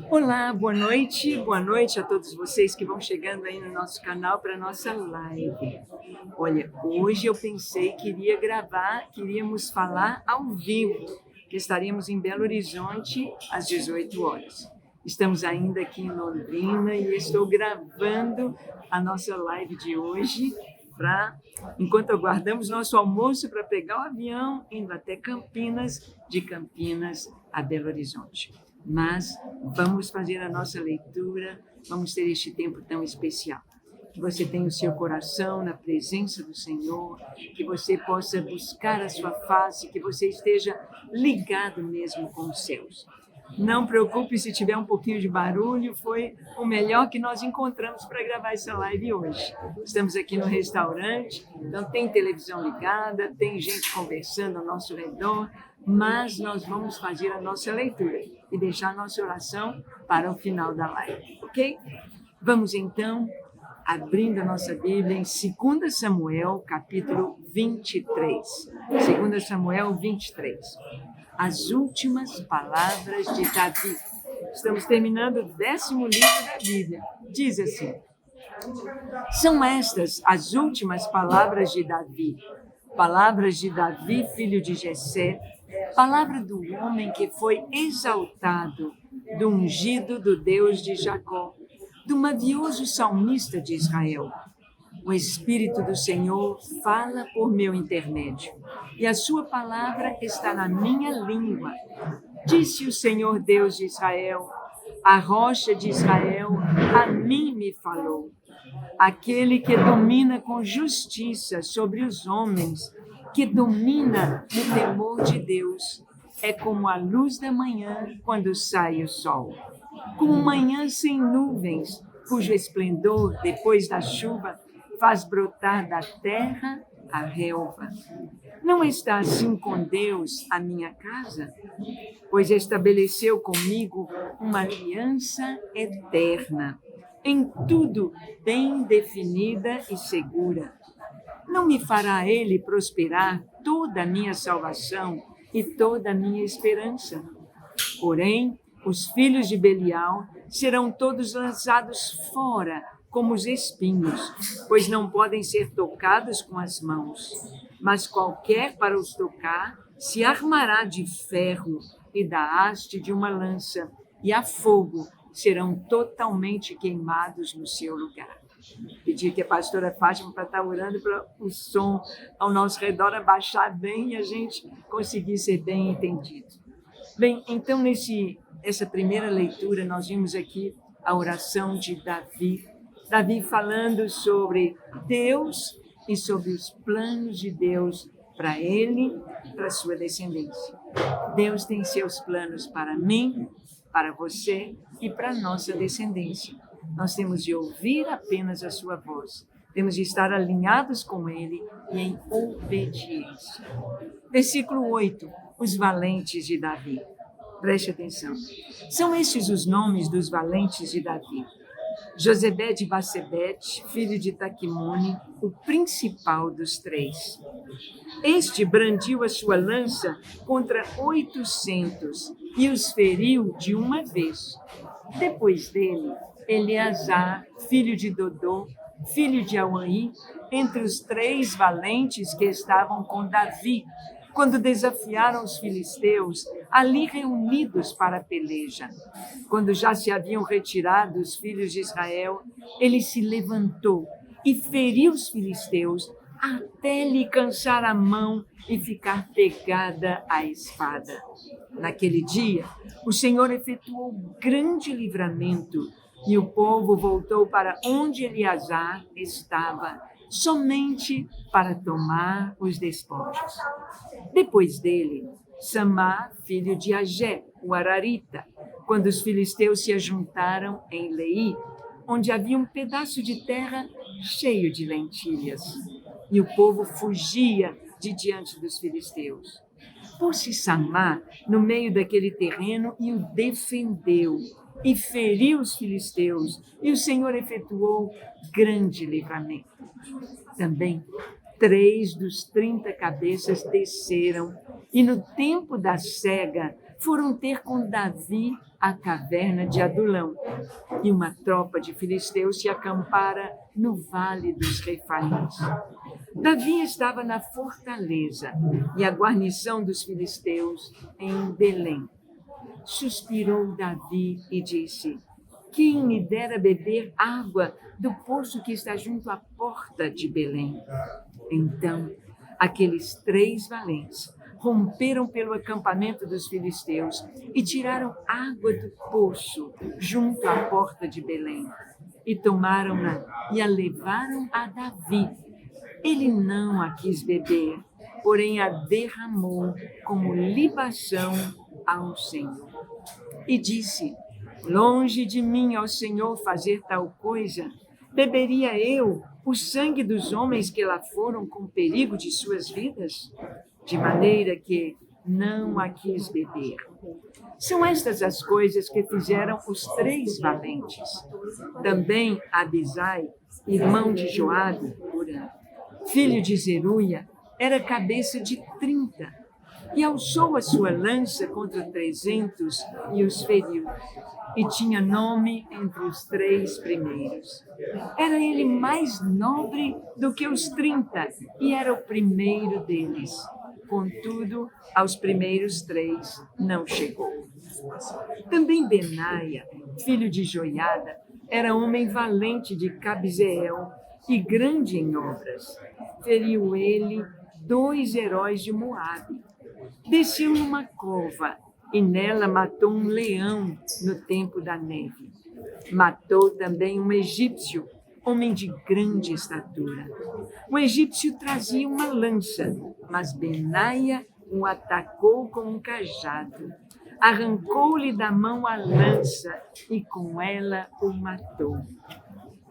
Olá, boa noite a todos vocês que vão chegando aí no nosso canal para a nossa live. Olha, hoje eu pensei que iria gravar, queríamos falar ao vivo, que estaríamos em Belo Horizonte às 18 horas. Estamos ainda aqui em Londrina e estou gravando a nossa live de hoje enquanto aguardamos nosso almoço para pegar o avião, indo até Campinas, de Campinas a Belo Horizonte. Mas vamos fazer a nossa leitura, vamos ter este tempo tão especial. Que você tenha o seu coração na presença do Senhor, que você possa buscar a sua face, que você esteja ligado mesmo com os céus. Não preocupe se tiver um pouquinho de barulho, foi o melhor que nós encontramos para gravar essa live hoje. Estamos aqui no restaurante, então tem televisão ligada, tem gente conversando ao nosso redor, mas nós vamos fazer a nossa leitura e deixar a nossa oração para o final da live, ok? Vamos então abrindo a nossa Bíblia em 2 Samuel, capítulo 23. 2 Samuel 23. As últimas palavras de Davi. Estamos terminando o 10º livro da Bíblia. Diz assim: são estas as últimas palavras de Davi, filho de Jessé, palavra do homem que foi exaltado, do ungido do Deus de Jacó, do mavioso salmista de Israel. O Espírito do Senhor fala por meu intermédio, e a sua palavra está na minha língua. Disse o Senhor Deus de Israel, a rocha de Israel, a mim me falou. Aquele que domina com justiça sobre os homens, que domina no temor de Deus, é como a luz da manhã quando sai o sol. Como manhã sem nuvens, cujo esplendor, depois da chuva, faz brotar da terra a relva. Não está assim com Deus a minha casa? Pois estabeleceu comigo uma aliança eterna, em tudo bem definida e segura. Não me fará ele prosperar toda a minha salvação e toda a minha esperança? Porém, os filhos de Belial serão todos lançados fora como os espinhos, pois não podem ser tocados com as mãos. Mas qualquer para os tocar se armará de ferro e da haste de uma lança, e a fogo serão totalmente queimados no seu lugar. Pedir que a pastora Fátima para estar orando para o som ao nosso redor abaixar bem e a gente conseguir ser bem entendido. Bem, então essa primeira leitura nós vimos aqui a oração de Davi. Davi falando sobre Deus e sobre os planos de Deus para ele, para a sua descendência. Deus tem seus planos para mim, para você e para a nossa descendência. Nós temos de ouvir apenas a sua voz. Temos de estar alinhados com ele e em obediência. Versículo 8. Os valentes de Davi. Preste atenção. São estes os nomes dos valentes de Davi. Josebede Bassebete, filho de Taquimone, o principal dos 3. Este brandiu a sua lança contra 800 e os feriu de uma vez. Depois dele, Eleazar, filho de Dodô, filho de Auaí, entre os 3 valentes que estavam com Davi, quando desafiaram os filisteus, ali reunidos para a peleja. Quando já se haviam retirado os filhos de Israel, ele se levantou e feriu os filisteus até lhe cansar a mão e ficar pegada à espada. Naquele dia, o Senhor efetuou grande livramento e o povo voltou para onde Eleazar estava, somente para tomar os despojos. Depois dele, Samá, filho de Agé, o Ararita, quando os filisteus se ajuntaram em Leí, onde havia um pedaço de terra cheio de lentilhas, e o povo fugia de diante dos filisteus. Pôs-se Samá no meio daquele terreno e o defendeu, e feriu os filisteus, e o Senhor efetuou grande livramento. Também 3 dos 30 cabeças desceram, e no tempo da cega foram ter com Davi à caverna de Adulão, e uma tropa de filisteus se acampara no vale dos Refaíns. Davi estava na fortaleza e a guarnição dos filisteus em Belém. Suspirou Davi e disse: quem me dera beber água do poço que está junto à porta de Belém? Então, aqueles 3 valentes romperam pelo acampamento dos filisteus e tiraram água do poço junto à porta de Belém. E tomaram-na e a levaram a Davi. Ele não a quis beber, porém a derramou como libação ao Senhor. E disse: longe de mim, ó Senhor, fazer tal coisa. Beberia eu o sangue dos homens que lá foram com perigo de suas vidas? De maneira que não a quis beber. São estas as coisas que fizeram os 3 valentes. Também Abisai, irmão de Joabe, filho de Zeruia, era cabeça de 30, e alçou a sua lança contra 300 e os feriu, e tinha nome entre os 3 primeiros. Era ele mais nobre do que os 30, e era o primeiro deles. Contudo, aos primeiros 3 não chegou. Também Benaia, filho de Joiada, era homem valente de Cabzeel e grande em obras. Feriu ele 2 heróis de Moabe. Desceu numa cova e nela matou um leão no tempo da neve. Matou também um egípcio, homem de grande estatura. O egípcio trazia uma lança, mas Benaia o atacou com um cajado. Arrancou-lhe da mão a lança e com ela o matou.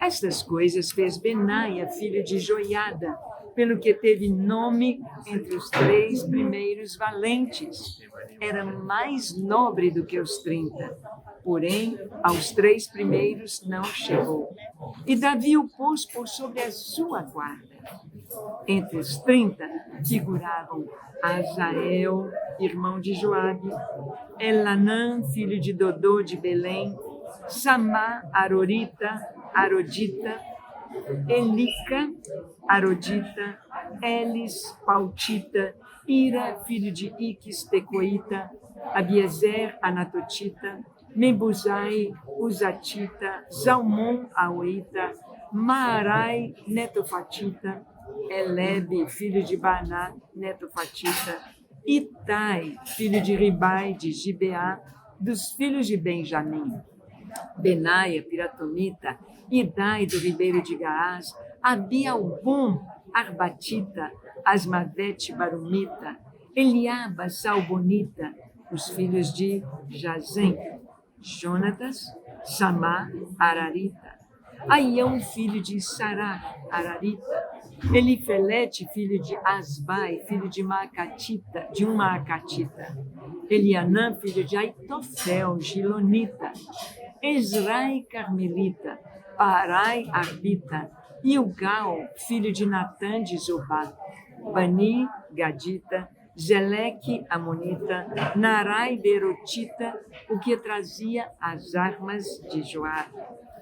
Estas coisas fez Benaia, filho de Joiada, pelo que teve nome entre os 3 primeiros valentes. Era mais nobre do que os 30, porém aos 3 primeiros não chegou. E Davi o pôs por sobre a sua guarda. Entre os 30 figuravam Azael, irmão de Joabe, Elanã, filho de Dodô de Belém, Samá, Arodita, Elica, Arodita, Elis, Pautita, Ira, filho de Iques, Tecoíta, Abiezer, Anatotita, Membuzai, Uzatita, Zalmon, Aoita, Maarai, Netofatita, Elebe, filho de Baná, Netofatita, Itai, filho de Ribai, de Gibeá, dos filhos de Benjamim, Benaia, Piratomita, Idai, do ribeiro de Gaás, Abialbom, Arbatita, Asmavete, Barumita, Eliaba, Salbonita, os filhos de Jazem, Jonatas, Samá, Ararita, Aião, filho de Sará, Ararita, Elifelete, filho de Asbai, filho de uma Maacatita, Elianã, filho de Aitofel, Gilonita, Ezrai, Carmelita, Parai, Arbita, Ilgal, filho de Natã, de Zobá, Bani, Gadita, Zeleque, Amonita, Narai, Berotita, o que trazia as armas de Joabe,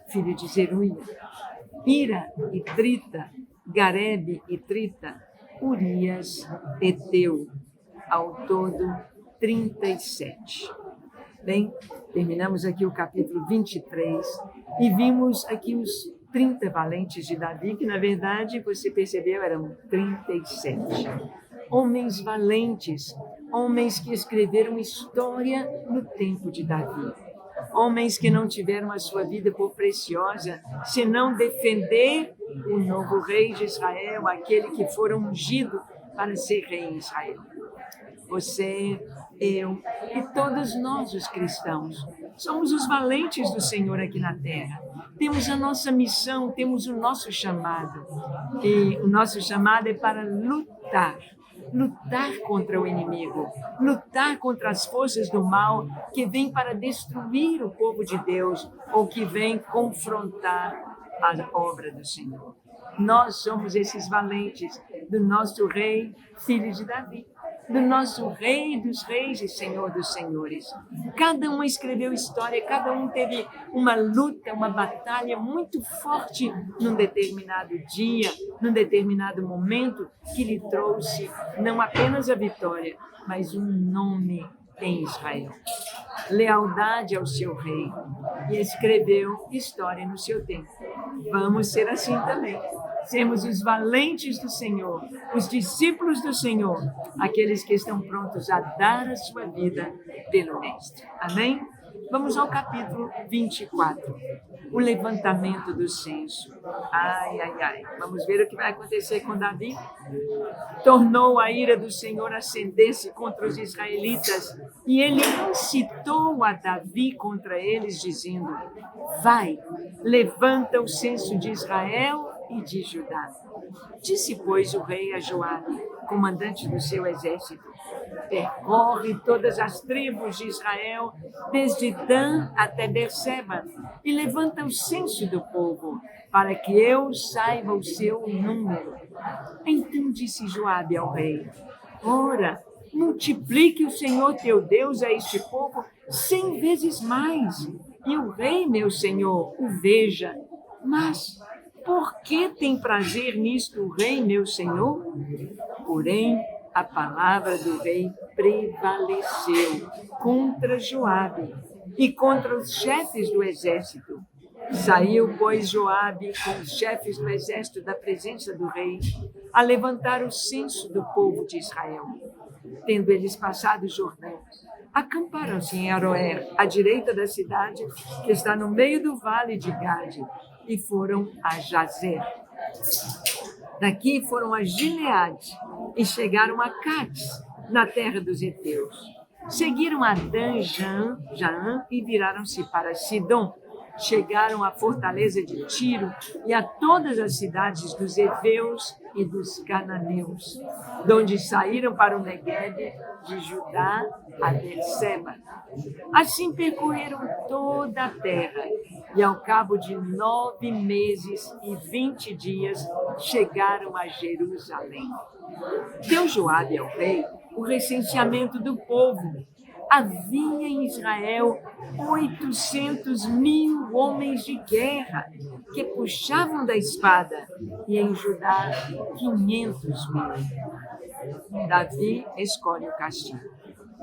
filho de Zeruia, Ira e Trita, Garebe e Trita, Urias, Eteu, ao todo 37. Bem, terminamos aqui o capítulo 23 e vimos aqui os 30 valentes de Davi, que na verdade, você percebeu, eram 37. Homens valentes, homens que escreveram história no tempo de Davi. Homens que não tiveram a sua vida por preciosa, senão defender o novo rei de Israel, aquele que fora ungido para ser rei em Israel. Você, eu e todos nós, os cristãos, somos os valentes do Senhor aqui na terra. Temos a nossa missão, temos o nosso chamado. E o nosso chamado é para lutar contra o inimigo, lutar contra as forças do mal que vêm para destruir o povo de Deus ou que vêm confrontar a obra do Senhor. Nós somos esses valentes do nosso rei, filho de Davi. do nosso Rei dos Reis e Senhor dos Senhores. Cada um escreveu história, cada um teve uma luta, uma batalha muito forte num determinado dia, num determinado momento, que lhe trouxe não apenas a vitória, mas um nome em Israel. Lealdade ao seu rei, e escreveu história no seu tempo. Vamos ser assim também. Sermos os valentes do Senhor, os discípulos do Senhor, aqueles que estão prontos a dar a sua vida pelo Mestre. Amém? Vamos ao capítulo 24, o levantamento do censo. Ai, ai, ai. Vamos ver o que vai acontecer com Davi? Tornou a ira do Senhor acender-se contra os israelitas, e ele incitou a Davi contra eles, dizendo: vai, levanta o censo de Israel e de Judá. Disse, pois, o rei a Joabe, comandante do seu exército: percorre todas as tribos de Israel, desde Dan até Berseba, e levanta o censo do povo, para que eu saiba o seu número. Então disse Joabe ao rei: ora, multiplique o Senhor teu Deus a este povo 100 vezes mais, e o rei, meu senhor, o veja. Mas por que tem prazer nisto o rei, meu senhor? Porém, a palavra do rei prevaleceu contra Joabe e contra os chefes do exército. Saiu, pois, Joabe com os chefes do exército da presença do rei a levantar o censo do povo de Israel. Tendo eles passado o Jordão, acamparam-se em Aroer, à direita da cidade, que está no meio do vale de Gade, e foram a Jazer. Daqui foram a Gileade e chegaram a Cádiz, na terra dos heteus. Seguiram a Dan-Jaã e viraram-se para Sidom. Chegaram à fortaleza de Tiro e a todas as cidades dos heveus e dos cananeus, de onde saíram para o Neguebe, de Judá a Berseba. Assim percorreram toda a terra, e ao cabo de 9 meses e 20 dias chegaram a Jerusalém. Deu Joabe ao rei o recenseamento do povo. Havia em Israel 800.000 homens de guerra que puxavam da espada, e em Judá 500.000. Davi escolhe o castigo.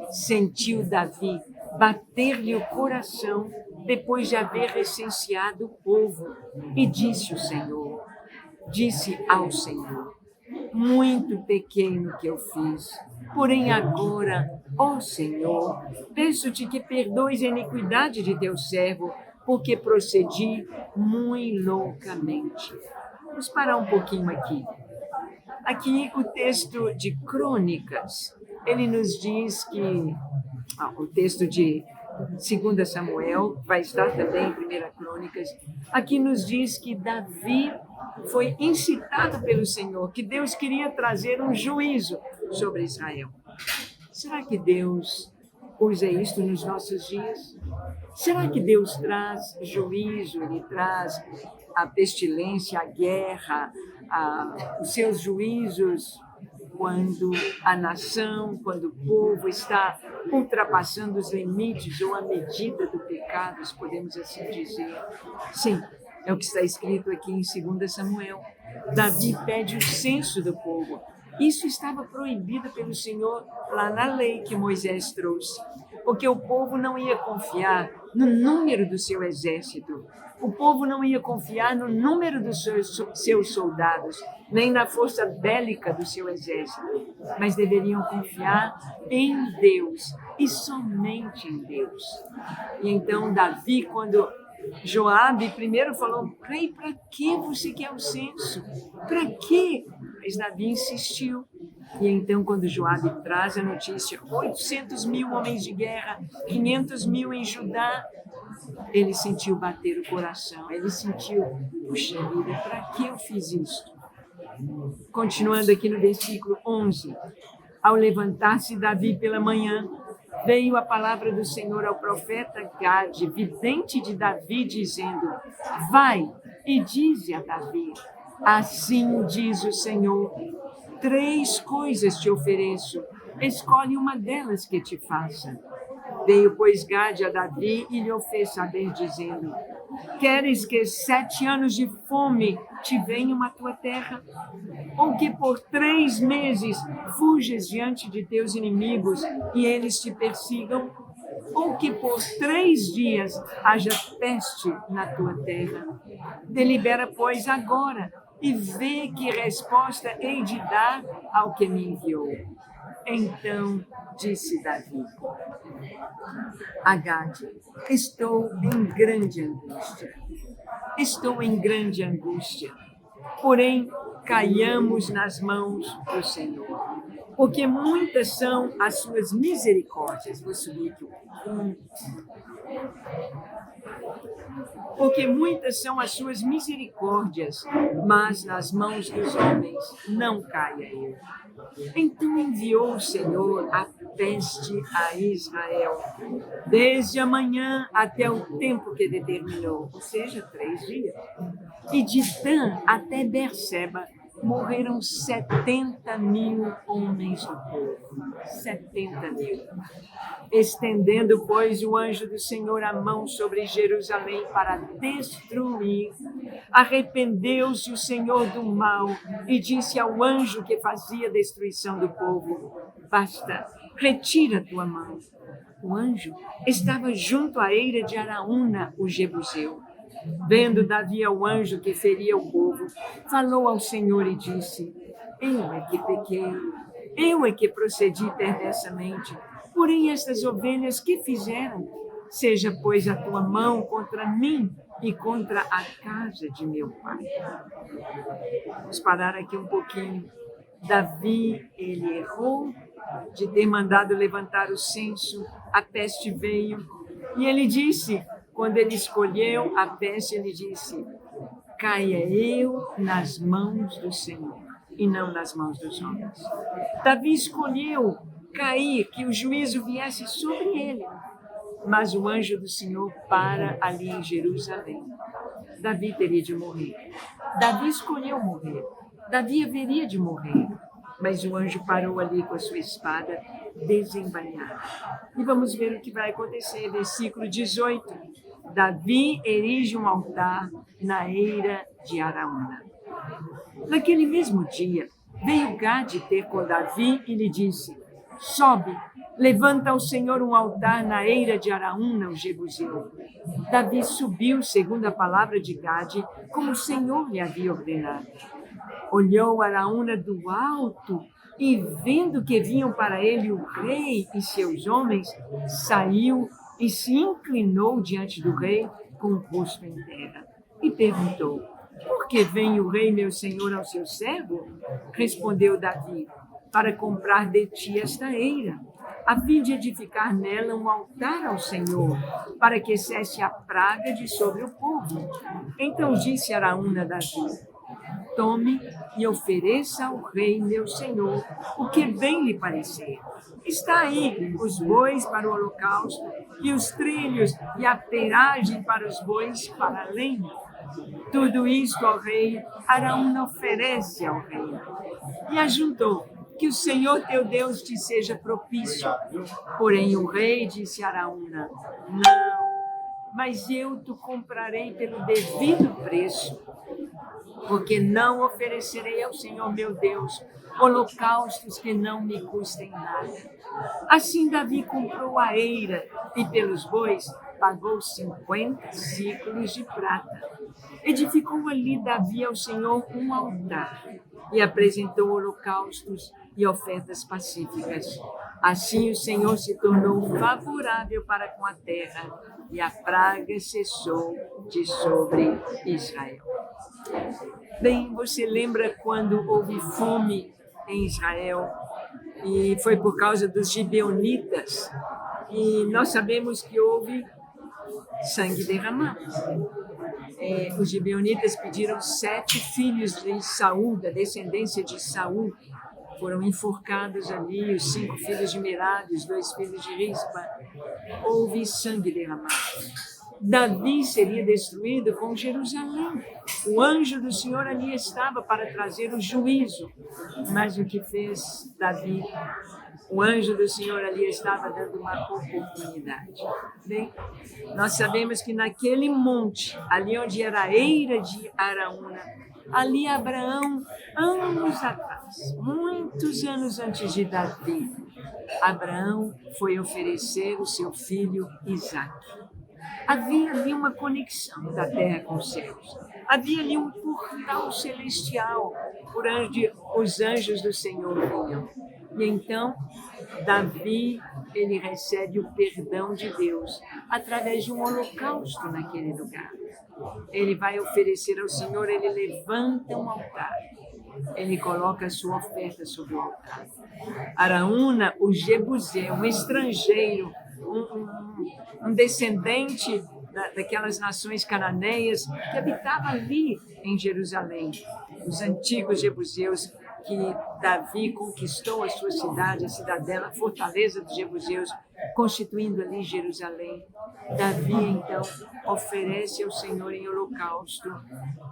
Sentiu Davi bater-lhe o coração depois de haver recenseado o povo, e disse ao Senhor: muito pequeno que eu fiz, porém agora, ó Senhor, peço-te que perdoes a iniquidade de teu servo, porque procedi muito loucamente. Vamos parar um pouquinho aqui. Aqui o texto de Crônicas, ele nos diz que o texto de 2 Samuel vai estar também em 1 Crônicas. Aqui nos diz que Davi foi incitado pelo Senhor, que Deus queria trazer um juízo sobre Israel. Será que Deus usa isto nos nossos dias? Será que Deus traz juízo, Ele traz a pestilência, a guerra, os seus juízos quando a nação, quando o povo está ultrapassando os limites ou a medida do pecado, podemos assim dizer? Sim, é o que está escrito aqui em 2 Samuel. Davi pede o censo do povo. Isso estava proibido pelo Senhor lá na lei que Moisés trouxe, porque o povo não ia confiar no número do seu exército. O povo não ia confiar no número dos seus soldados, nem na força bélica do seu exército, mas deveriam confiar em Deus e somente em Deus. E então Davi, quando Joabe primeiro falou: rei, para que você quer o censo? Para quê? Mas Davi insistiu. E então, quando Joabe traz a notícia, 800.000 homens de guerra, 500.000 em Judá, ele sentiu bater o coração. Ele sentiu: puxa vida, para que eu fiz isso? Continuando aqui no versículo 11. Ao levantar-se Davi pela manhã, veio a palavra do Senhor ao profeta Gade, vidente de Davi, dizendo: vai e dize a Davi: assim diz o Senhor, 3 coisas te ofereço, escolhe uma delas que te faça. Veio, pois, Gade a Davi e lhe o fez saber, dizendo: queres que 7 anos de fome te venham à tua terra? Ou que por 3 meses fujas diante de teus inimigos e eles te persigam? Ou que por 3 dias haja peste na tua terra? Delibera, pois, agora e vê que resposta hei de dar ao que me enviou. Então disse Davi a Gade: estou em grande angústia. Estou em grande angústia. Porém, caiamos nas mãos do Senhor, porque muitas são as suas misericórdias. Vou subir aqui porque muitas são as suas misericórdias, mas nas mãos dos homens não caia eu. Então enviou o Senhor a peste a Israel, desde a manhã até o tempo que determinou, ou seja, 3 dias. E de Dan até Berseba morreram 70.000 homens do povo. 70.000. Estendendo, pois, o anjo do Senhor a mão sobre Jerusalém para destruir, arrependeu-se o Senhor do mal e disse ao anjo que fazia destruição do povo: basta, retira tua mão. O anjo estava junto à eira de Araúna, o jebuseu. Vendo Davi ao anjo que feria o povo, falou ao Senhor e disse: eu é que pequei, eu é que procedi perversamente. Porém, estas ovelhas que fizeram? Seja, pois, a tua mão contra mim e contra a casa de meu pai. Vamos parar aqui um pouquinho. Davi, ele errou de ter mandado levantar o censo, a peste veio, e ele disse, quando ele escolheu a peste, ele disse: caia eu nas mãos do Senhor e não nas mãos dos homens. Davi escolheu cair, que o juízo viesse sobre ele. Mas o anjo do Senhor para ali em Jerusalém. Davi teria de morrer. Davi escolheu morrer. Davi haveria de morrer. Mas o anjo parou ali com a sua espada desembainhada. E vamos ver o que vai acontecer. Versículo 18. Davi erige um altar na eira de Araúna. Naquele mesmo dia, veio Gade ter com Davi e lhe disse: sobe, levanta ao Senhor um altar na eira de Araúna, o jebuseu. Davi subiu, segundo a palavra de Gade, como o Senhor lhe havia ordenado. Olhou Araúna do alto e, vendo que vinham para ele o rei e seus homens, saiu e se inclinou diante do rei com o rosto em terra. E perguntou: por que vem o rei, meu senhor, ao seu servo? Respondeu Davi: para comprar de ti esta eira, a fim de edificar nela um altar ao Senhor, para que cesse a praga de sobre o povo. Então disse Araúna a Davi: tome e ofereça ao rei, meu senhor, o que bem lhe parecer. Está aí os bois para o holocausto, e os trilhos e a peiragem para os bois para a lenha. Tudo isto ao rei, Araúna oferece ao rei. E ajuntou: que o Senhor teu Deus te seja propício. Porém o rei disse a Araúna: não, mas eu te comprarei pelo devido preço, porque não oferecerei ao Senhor meu Deus holocaustos que não me custem nada. Assim Davi comprou a eira e pelos bois pagou 50 ciclos de prata. Edificou ali Davi ao Senhor um altar e apresentou holocaustos e ofertas pacíficas. Assim o Senhor se tornou favorável para com a terra e a praga cessou de sobre Israel. Bem, você lembra quando houve fome em Israel e foi por causa dos gibeonitas, e nós sabemos que houve sangue derramado. Os gibeonitas pediram 7 filhos de Saul, da descendência de Saul, foram enforcados ali, os 5 filhos de Merari, os 2 filhos de Rispa. Houve sangue derramado. Davi seria destruído com Jerusalém. O anjo do Senhor ali estava para trazer o juízo. Mas o que fez Davi? O anjo do Senhor ali estava dando uma oportunidade. Bem, nós sabemos que naquele monte, ali onde era a eira de Araúna, ali Abraão, anos atrás, muitos anos antes de Davi, Abraão foi oferecer o seu filho Isaque. Havia ali uma conexão da terra com os céus. Havia ali um portal celestial por onde os anjos do Senhor vinham. E então, Davi, ele recebe o perdão de Deus através de um holocausto naquele lugar. Ele vai oferecer ao Senhor, ele levanta um altar. Ele coloca a sua oferta sobre o altar. Araúna, o Jebuseu, um estrangeiro, um descendente daquelas nações cananeias que habitavam ali em Jerusalém. Os antigos jebuseus que Davi conquistou a sua cidade, a cidadela, a fortaleza dos jebuseus, constituindo ali Jerusalém. Davi, então, oferece ao Senhor em holocausto,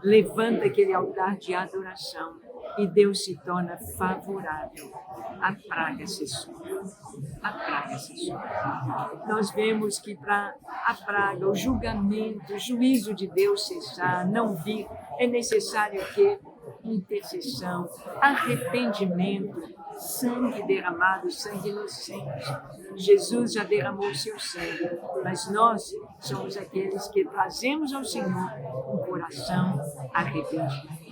levanta aquele altar de adoração e Deus se torna favorável. A praga cessou. A praga cessou. Nós vemos que para a praga, o julgamento, o juízo de Deus cessar, não vir, é necessário que intercessão, arrependimento, sangue derramado, sangue inocente. Jesus já derramou seu sangue, mas nós somos aqueles que trazemos ao Senhor um coração arrependido.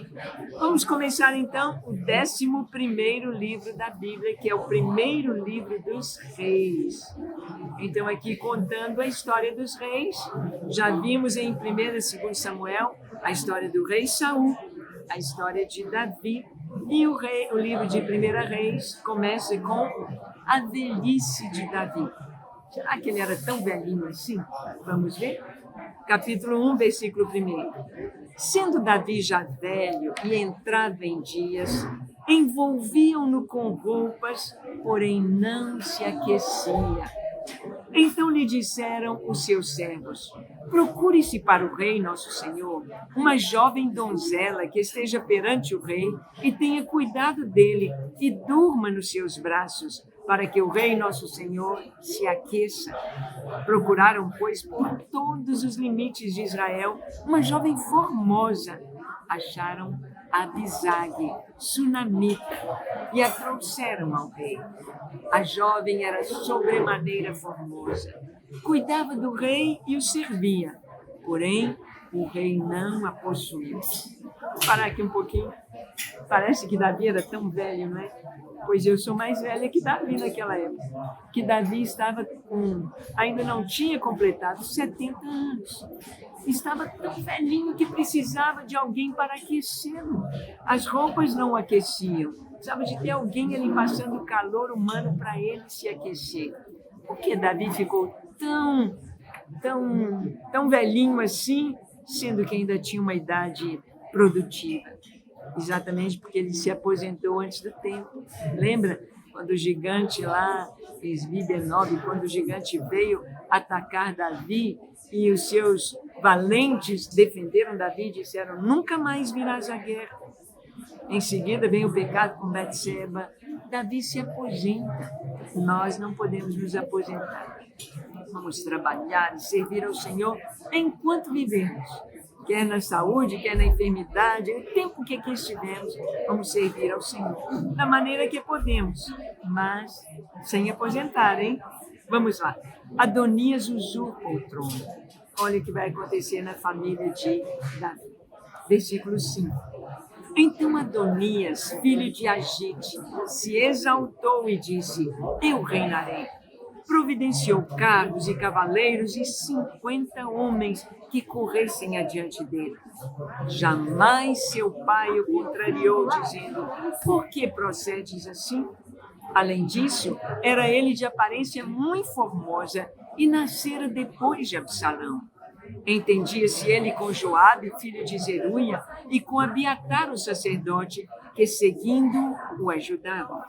Vamos começar então o 11º livro da Bíblia, que é o primeiro livro dos reis. Então aqui contando a história dos reis, já vimos em 1º e 2º Samuel a história do rei Saul, a história de Davi, e o livro de 1 Reis começa com a velhice de Davi. Será que ele era tão velhinho assim? Vamos ver? Capítulo 1, versículo 1. Sendo Davi já velho e entrado em dias, envolviam-no com roupas, porém não se aquecia. Então lhe disseram os seus servos: procure-se para o rei nosso senhor uma jovem donzela que esteja perante o rei e tenha cuidado dele e durma nos seus braços, para que o rei nosso senhor se aqueça. Procuraram, pois, por todos os limites de Israel uma jovem formosa. Acharam Abisag, sunamita, e a trouxeram ao rei. A jovem era sobremaneira formosa, cuidava do rei e o servia, porém o rei não a possuiu. Vou parar aqui um pouquinho. Parece que Davi era tão velho, não é? Pois eu sou mais velha que Davi naquela época. Que Davi estava ainda não tinha completado 70 anos. Estava tão velhinho que precisava de alguém para aquecê-lo. As roupas não o aqueciam. Precisava de ter alguém ali passando calor humano para ele se aquecer. Por que Davi ficou tão velhinho assim, sendo que ainda tinha uma idade produtiva? Exatamente porque ele se aposentou antes do tempo. Lembra quando o gigante lá, Esbi-Benob, quando o gigante veio atacar Davi e os seus valentes defenderam Davi e disseram: nunca mais virás à guerra. Em seguida vem o pecado com Betseba. Davi se aposenta. Nós não podemos nos aposentar. Vamos trabalhar e servir ao Senhor enquanto vivemos. Quer na saúde, quer na enfermidade, o tempo que aqui estivemos, vamos servir ao Senhor da maneira que podemos, mas sem aposentar, hein? Vamos lá. Adonias usurpa o trono. Olha o que vai acontecer na família de Davi. Versículo 5. Então Adonias, filho de Agite, se exaltou e disse: eu reinarei. Providenciou carros e cavaleiros e 50 homens que corressem adiante dele. Jamais seu pai o contrariou, dizendo: por que procedes assim? Além disso, era ele de aparência muito formosa e nascera depois de Absalão. Entendia-se ele com Joabe, filho de Zeruia, e com Abiatar, o sacerdote, que seguindo o ajudavam.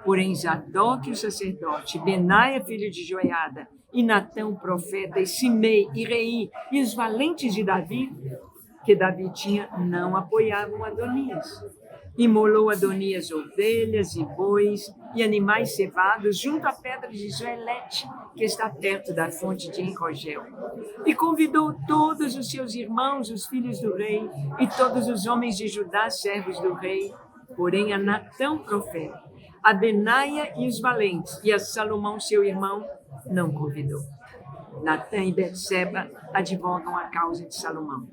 Porém Zadok, o sacerdote, Benaia, filho de Joiada, e Natão, o profeta, e Simei, e Rei, e os valentes de Davi, que Davi tinha, não apoiavam Adonias. Imolou Adonias ovelhas e bois, e animais cevados junto à pedra de Zoelete, que está perto da fonte de Enrogel. E convidou todos os seus irmãos, os filhos do rei, e todos os homens de Judá, servos do rei, porém a Natã, profeta, a Benaia e os valentes, e a Salomão, seu irmão, não convidou. Natã e Betseba advogam a causa de Salomão.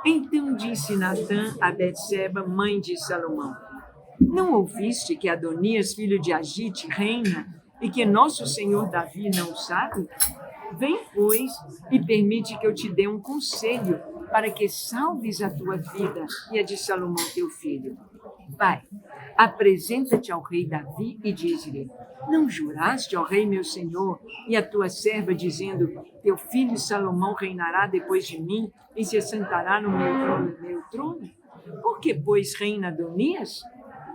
Então disse Natã a Betseba, mãe de Salomão: não ouviste que Adonias, filho de Agite, reina, e que nosso senhor Davi não sabe? Vem, pois, e permite que eu te dê um conselho para que salves a tua vida e a de Salomão, teu filho. Vai, apresenta-te ao rei Davi e diz-lhe: não juraste, ó rei meu senhor, e a tua serva, dizendo: teu filho Salomão reinará depois de mim e se assentará no meu trono? Por que, pois, reina Adonias?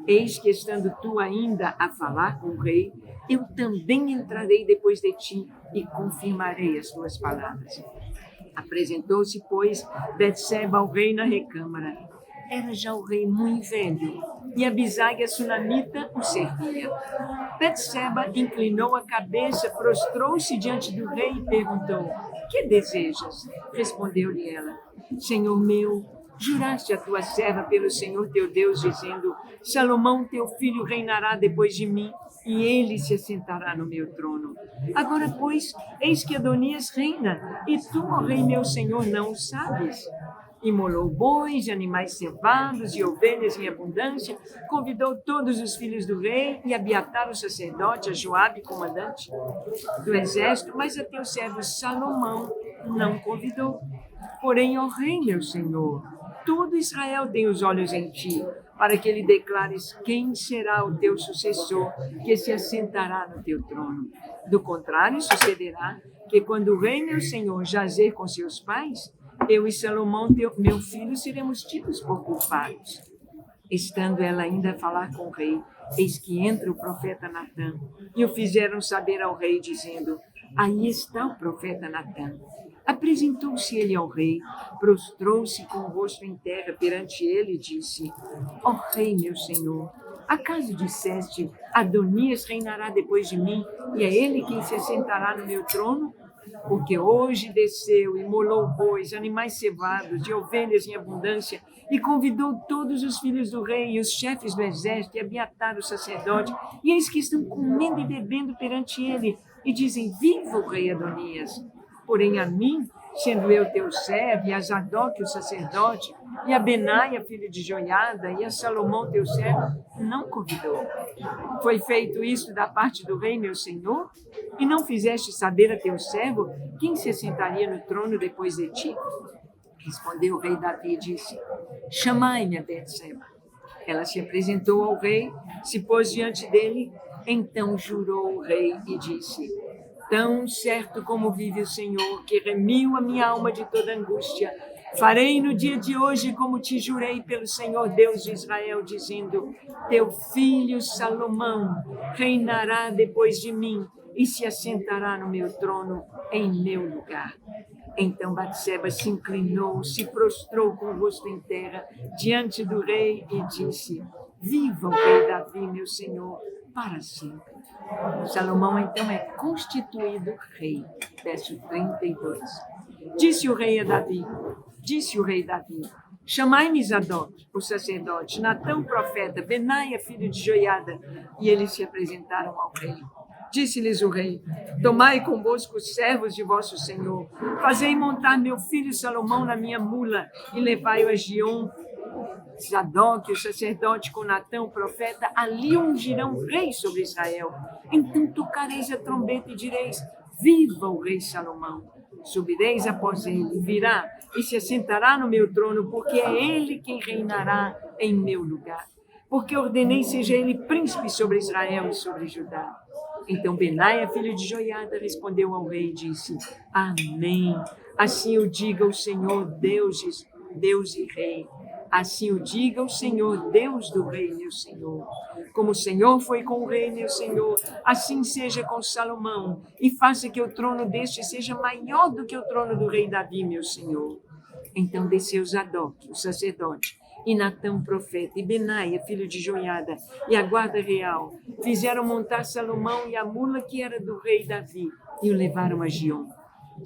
Eis que, estando tu ainda a falar com o rei, eu também entrarei depois de ti e confirmarei as tuas palavras. Apresentou-se, pois, Betseba ao rei na recâmara. Era já o rei muito velho, e Abisague, a sunamita, o servia. Betseba inclinou a cabeça, prostrou-se diante do rei e perguntou: que desejas? Respondeu-lhe ela: Senhor meu, juraste a tua serva pelo Senhor teu Deus, dizendo: Salomão, teu filho, reinará depois de mim, e ele se assentará no meu trono. Agora, pois, eis que Adonias reina, e tu, ó rei meu senhor, não o sabes. Imolou bois, animais cevados e ovelhas em abundância, convidou todos os filhos do rei e Abiatar, o sacerdote, a Joabe, comandante do exército, mas a teu servo Salomão não convidou. Porém, ó rei meu senhor, todo Israel tem os olhos em ti, para que lhe declares quem será o teu sucessor, que se assentará no teu trono. Do contrário, sucederá que, quando o rei meu senhor jazer com seus pais, eu e Salomão, meu filho, seremos tidos por culpados. Estando ela ainda a falar com o rei, eis que entra o profeta Natã, e o fizeram saber ao rei, dizendo: aí está o profeta Natã. Apresentou-se ele ao rei, prostrou-se com o rosto em terra perante ele e disse: ó rei, meu senhor, acaso disseste: Adonias reinará depois de mim, e é ele quem se assentará no meu trono? Porque hoje desceu e molou bois, animais cevados, de ovelhas em abundância, e convidou todos os filhos do rei e os chefes do exército, e Abiatar, o sacerdote, e eis que estão comendo e bebendo perante ele, e dizem: viva o rei Adonias! Porém a mim, sendo eu teu servo, e a Zadok, o sacerdote, e a Benaia, filho de Joiada, e a Salomão, teu servo, não convidou. Foi feito isso da parte do rei, meu senhor? E não fizeste saber a teu servo quem se assentaria no trono depois de ti? Respondeu o rei Davi e disse: chamai-me a Betseba. Ela se apresentou ao rei, se pôs diante dele, então jurou o rei e disse: tão certo como vive o Senhor, que remiu a minha alma de toda angústia, farei no dia de hoje como te jurei pelo Senhor Deus de Israel, dizendo: teu filho Salomão reinará depois de mim e se assentará no meu trono em meu lugar. Então Batseba se inclinou, se prostrou com o rosto em terra diante do rei e disse: viva o rei Davi, meu senhor, para sempre. Salomão então é constituído rei. Verso 32. Disse o rei Davi: chamai-me Zadok, o sacerdote, Natã, o profeta, Benaia, filho de Joiada. E eles se apresentaram ao rei. Disse-lhes o rei: tomai convosco os servos de vosso senhor, fazei montar meu filho Salomão na minha mula e levai-o a Gion. Zadok, o sacerdote, com Natã, o profeta, ali ungirão rei sobre Israel. Então tocareis a trombeta e direis: viva o rei Salomão. Subireis após ele, virá e se assentará no meu trono, porque é ele quem reinará em meu lugar. Porque ordenei seja ele príncipe sobre Israel e sobre Judá. Então Benaia, filho de Joiada, respondeu ao rei e disse: amém. Assim o diga o Senhor Deus e Rei. Assim o diga o Senhor, Deus do rei, meu senhor. Como o Senhor foi com o rei, meu senhor, assim seja com Salomão, e faça que o trono deste seja maior do que o trono do rei Davi, meu senhor. Então desceu Zadok, o sacerdote, e Natã, profeta, e Benaia, filho de Joiada, e a guarda real, fizeram montar Salomão e a mula que era do rei Davi, e o levaram a Giom.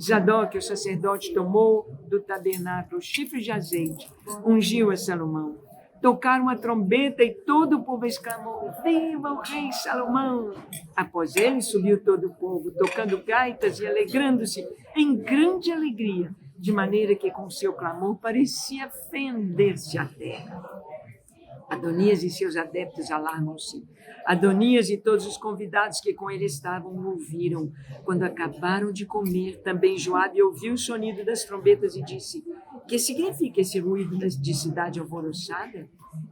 Zadok, o sacerdote, tomou do tabernáculo chifres de azeite, ungiu a Salomão. Tocaram a trombeta e todo o povo exclamou: viva o rei Salomão! Após ele subiu todo o povo, tocando gaitas e alegrando-se em grande alegria, de maneira que com seu clamor parecia fender-se a terra. Adonias e seus adeptos alarmam-se. Adonias e todos os convidados que com ele estavam o ouviram. Quando acabaram de comer, também Joabe ouviu o sonido das trombetas e disse: que significa esse ruído de cidade alvoroçada?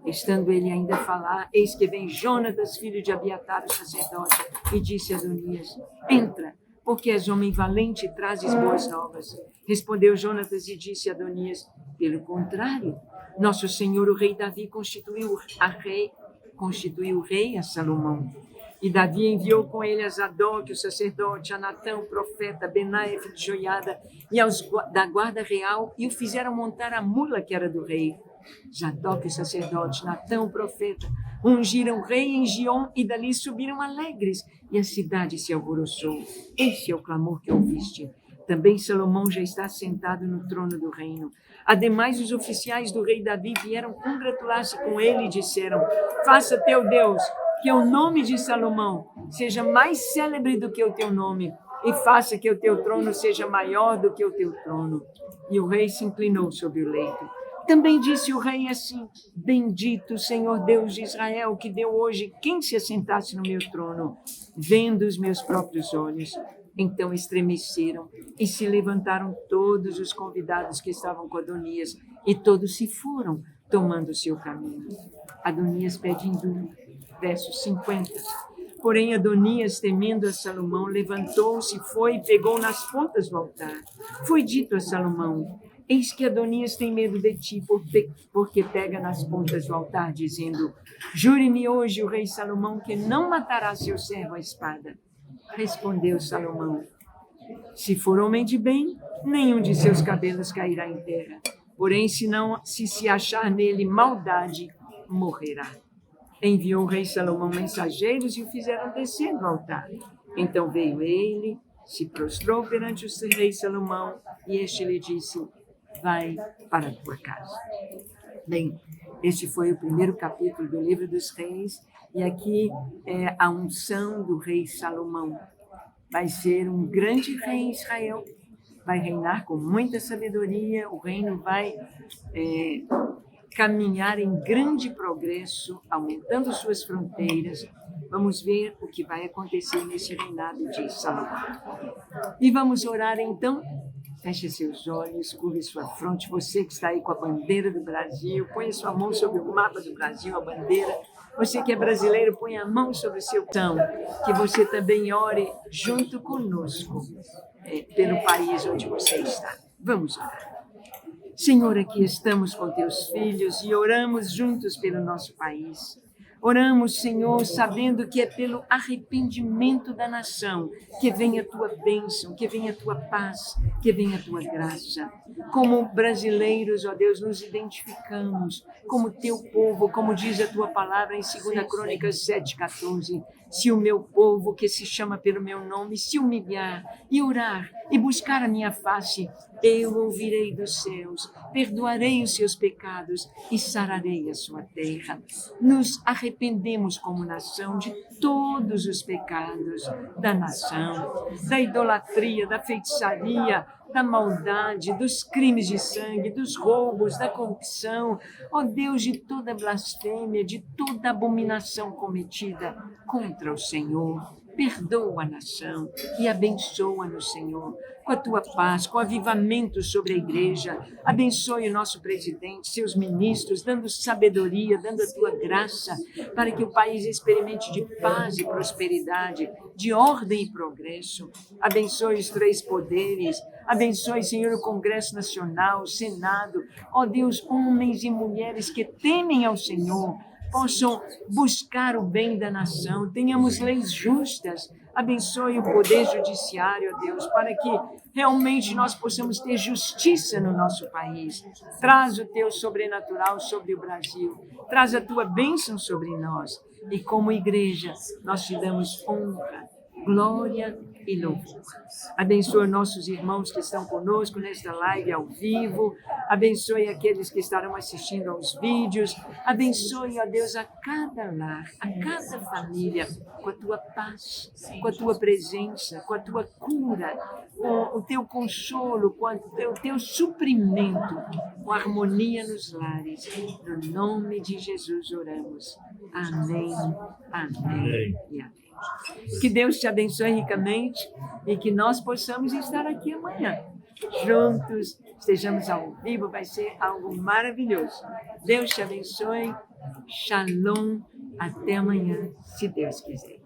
Estando ele ainda a falar, eis que vem Jonatas, filho de Abiatar, o sacerdote, e disse a Adonias: entra, porque és homem valente e trazes boas novas. Respondeu Jonatas e disse a Adonias: pelo contrário, nosso senhor o rei Davi constituiu rei a Salomão. E Davi enviou com ele a Zadok, o sacerdote, a Natã, o profeta, Benaia, filho de Joiada, e aos da guarda real, e o fizeram montar a mula que era do rei. Zadok, o sacerdote, Natã, o profeta, ungiram o rei em Giom, e dali subiram alegres, e a cidade se alvoroçou. Esse é o clamor que ouviste. Também Salomão já está sentado no trono do reino. Ademais, os oficiais do rei Davi vieram congratular-se com ele e disseram: faça teu Deus que o nome de Salomão seja mais célebre do que o teu nome, e faça que o teu trono seja maior do que o teu trono. E o rei se inclinou sobre o leito. Também disse o rei assim: bendito o Senhor Deus de Israel, que deu hoje quem se assentasse no meu trono, vendo os meus próprios olhos. Então estremeceram e se levantaram todos os convidados que estavam com Adonias, e todos se foram, tomando o seu caminho. Adonias pede indulto. Verso 50. Porém, Adonias, temendo a Salomão, levantou-se, foi e pegou nas pontas do altar. Foi dito a Salomão: eis que Adonias tem medo de ti, porque pega nas pontas do altar, dizendo: jure-me hoje o rei Salomão que não matará seu servo à espada. Respondeu Salomão: se for homem de bem, nenhum de seus cabelos cairá em terra. Porém, se achar nele maldade, morrerá. Enviou o rei Salomão mensageiros e o fizeram descer do altar. Então veio ele, se prostrou perante o rei Salomão, e este lhe disse: vai para a tua casa. Bem, este foi o primeiro capítulo do livro dos reis, e aqui é a unção do rei Salomão. Vai ser um grande rei em Israel, vai reinar com muita sabedoria, o reino vai caminhar em grande progresso, aumentando suas fronteiras. Vamos ver o que vai acontecer nesse reinado de Salomão. E vamos orar então. Feche seus olhos, curve sua fronte. Você que está aí com a bandeira do Brasil, ponha sua mão sobre o mapa do Brasil, a bandeira. Você que é brasileiro, põe a mão sobre o seu coração. Que você também ore junto conosco pelo país onde você está. Vamos orar. Senhor, aqui estamos com teus filhos e oramos juntos pelo nosso país. Oramos, Senhor, sabendo que é pelo arrependimento da nação que vem a tua bênção, que vem a tua paz, que vem a tua graça. Como brasileiros, ó Deus, nos identificamos como teu povo, como diz a tua palavra em 2 Crônicas 7,14. Se o meu povo, que se chama pelo meu nome, se humilhar e orar e buscar a minha face, eu ouvirei dos céus, perdoarei os seus pecados e sararei a sua terra. Nos arrependemos como nação de todos os pecados da nação, da idolatria, da feitiçaria, da maldade, dos crimes de sangue, dos roubos, da corrupção, ó Deus, de toda blasfêmia, de toda abominação cometida contra o Senhor. Perdoa a nação e abençoa-nos, Senhor, com a tua paz, com avivamento sobre a igreja. Abençoe o nosso presidente, seus ministros, dando sabedoria, dando a tua graça, para que o país experimente de paz e prosperidade, de ordem e progresso. Abençoe os três poderes. Abençoe, Senhor, o Congresso Nacional, o Senado. Ó Deus, homens e mulheres que temem ao Senhor, possam buscar o bem da nação, tenhamos leis justas, Abençoe o poder judiciário, ó Deus, para que realmente nós possamos ter justiça no nosso país. Traz o teu sobrenatural sobre o Brasil. Traz a tua bênção sobre nós. E como igreja, nós te damos honra, glória e louvor. Abençoe nossos irmãos que estão conosco nesta live ao vivo. Abençoe aqueles que estarão assistindo aos vídeos. Abençoe, ó Deus, a cada lar, a cada família, com a tua paz, com a tua presença, com a tua cura, com o teu consolo, com o teu suprimento, com harmonia nos lares. No nome de Jesus oramos. Amém, amém e amém. Que Deus te abençoe ricamente e que nós possamos estar aqui amanhã. Juntos, estejamos ao vivo, vai ser algo maravilhoso. Deus te abençoe. Shalom. Até amanhã, se Deus quiser.